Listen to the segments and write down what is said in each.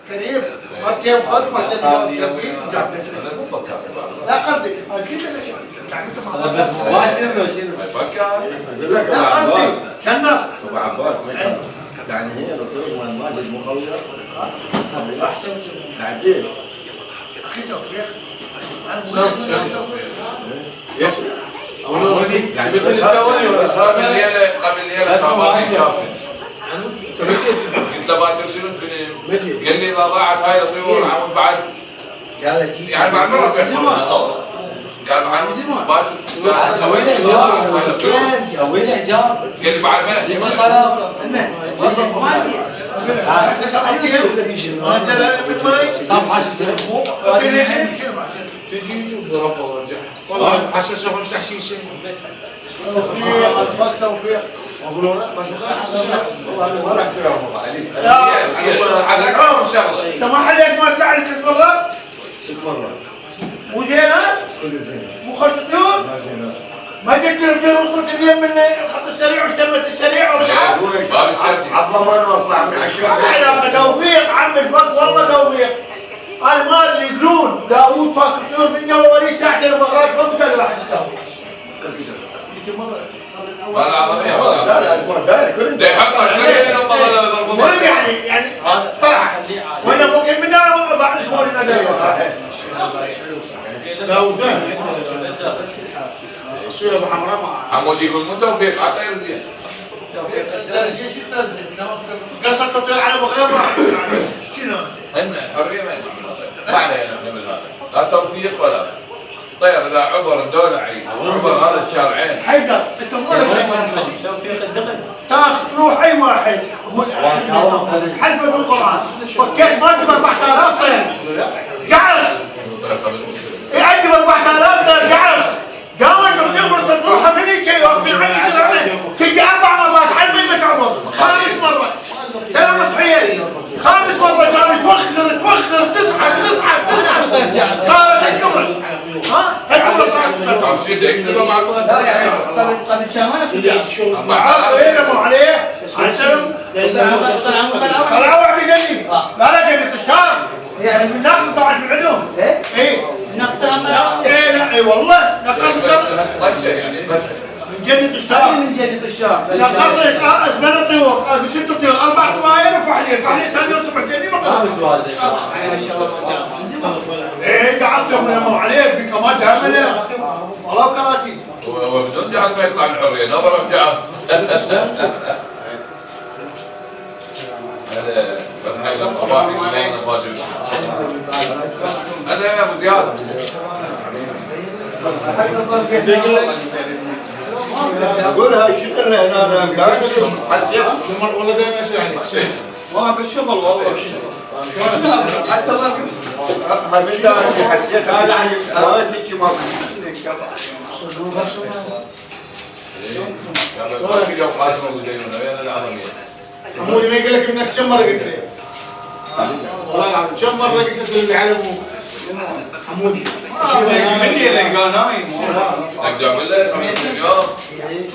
كريم مرتين فرق مرتين لا قصدي ما شنو لا قصدي شنف ابو عباس يعني هي الطرق والمال المخولة احسن تعديل اخي توفيق ايش؟ يعني قبل ليله شعبان كافي قلت له باكر شنو الفيلم؟ قال لي اذا ضاعت هاي الطيور عمود بعد قال لك هيك يعني بعد مره قال بعد باكر سوينا اعجاب قال لي بعد صفحه شو تجي شوف ضربه ورجع والله حسن شوف مش تحشي شيء توفيق اقولوا لا والله ما راح تفهم عليك لا شغله انت ما حليت ما تعرف تتمرن تتمرن مو زينه كل زين مو خشطيون ما زين ما جيت رجال وصلت اليوم من الخط السريع واجتمت السريع ورجعت باب السبت عطله مره واصنع من علاقه توفيق عم الفضل والله توفيق انا ما ادري يقولون داوود فاكتور من اول ساعتين المغرب فقد راح تداوود ولا عربيه ولا لا لا داري كل ده يحطك شويه لو بغى يضربوا بس يعني طلع وانا فوق من انا ما بعد اسبوع لنا داوود شو يا ابو حمراء عمود يقول مو توفيق حتى يرزين قصة تطير على مغربها شنو؟ هم حريه ما علينا من هذا لا توفيق ولا طير اذا عبر الدولة عبر هذا الشارعين حيدر انت ما توفيق الدقن تاخذ تروح اي واحد حلفه بالقران فكيت ما تجيب 4000 طير جعص يعجب 4000 طير جعص قامت النمر تروح من شيء واقفين على الشارعين تجي 4 مرات على ما تعبر 5 مرات 3 صحيح 5 مرات كانت توخر تصعد صارت الكبر ها الكبر صارت شيء يكتبوا مع قبل شهرين كنت شغل مو عليه طلعوا واحد جديد لا جديد الشهر يعني من ناقص طبعا من عندهم ايه نقطع ايه لا اي والله نقص غشه يعني غشه من جديد الشهر من جديد الشهر نقصت 8 طيور 6 طيور 4 طواير وفحلين ثاني يوم 7 جنيه ما متوازن ما شاء الله ايه قعدتهم يا عليك بكمان تعمل والله كراتي وبدون جعص ما يطلع الحريه نظره بجعص هذا بس حيث صباحي الليل الواجب هذا يا ابو زياد اقولها شغل انا حسيت والله دائما ايش يعني ما بالشغل والله حتى ما من حسيت هذا اوقات ما ما في يوم قاسم ابو زينون وين العربيه حمود ما يقول لك انك كم مره قلت لي والله العظيم كم مره قلت لي اللي على ابوك حمودي مني اللي قال نايم ارجع بالله اليوم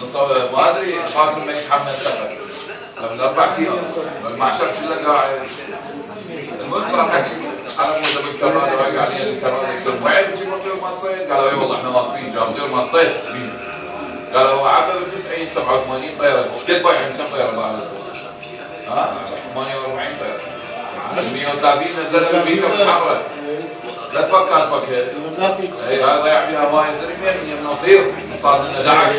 نصاب ما ادري قاسم ما يتحمل سفر قبل 4 ايام المعشر كله قاعد المهم راح احكي على مود بالكرامه وقاعد علي الكرامه يكتب وين تجيبون دور ما الصيد قالوا اي والله احنا واقفين جاب دور ما الصيد قالوا هو عبى ب 90 87 طياره ايش قد بايعين كم طياره باع الصيد؟ ها 48 طياره 130 نزلها بالبيت وتحرك لا تفكر اي هاي ضيع فيها وايد تدري من نصير صار لنا 11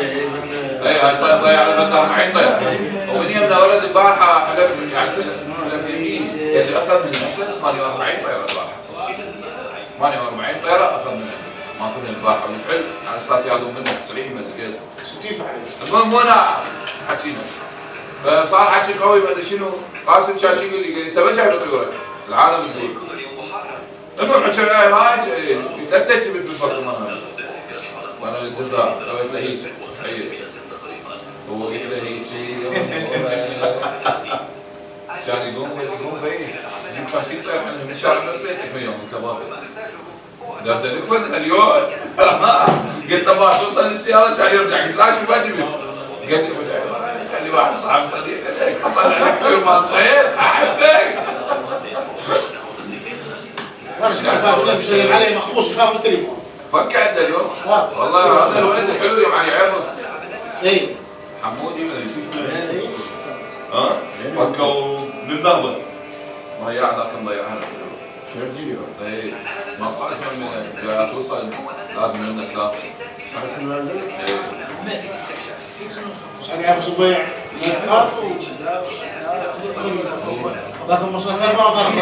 اي هاي صار ضيع لنا 40 طياره ومن يمنا ولد البارحه حلف يعني حلف يمين اللي اخذ من الحصن 48 طياره البارحه 48 طياره اخذ منها ما اخذ من البارحه بالفعل على اساس ياخذون منه 90 ما ادري كذا 60 فعلا المهم مو انا حكينا فصار حكي قوي ما ادري شنو قاسم شاشي يقول لي انت وين جايب طيورك؟ العالم يقول المهم حكي هاي لا تجي بالفرق مالها وانا بالجزاء سويت له هيك تخيل هو قلت له هيك كان يقوم بعيد يجيب 50 طير من الشارع بس ليتك يوم الكباب لا تلفز اليوم قلت له ما توصل للسياره كان يرجع قلت لا شو باجي قال لي خلي واحد صاحب صديق طلع لك طيور مع الصيد احبك انا شفت الناس بيسلم علي مخبوص خاف التليفون. فك انت اليوم؟ والله هذا الولد الحلو اللي معي عرس. اي حمودي ما ادري شو اسمه. ها؟ فكوا من بهبل. ضيعنا كم ضيعنا. اي ما قاسم من يا توصل لازم منك ثلاثة. انا ابو صبيع لكن مصلحه ما ضرب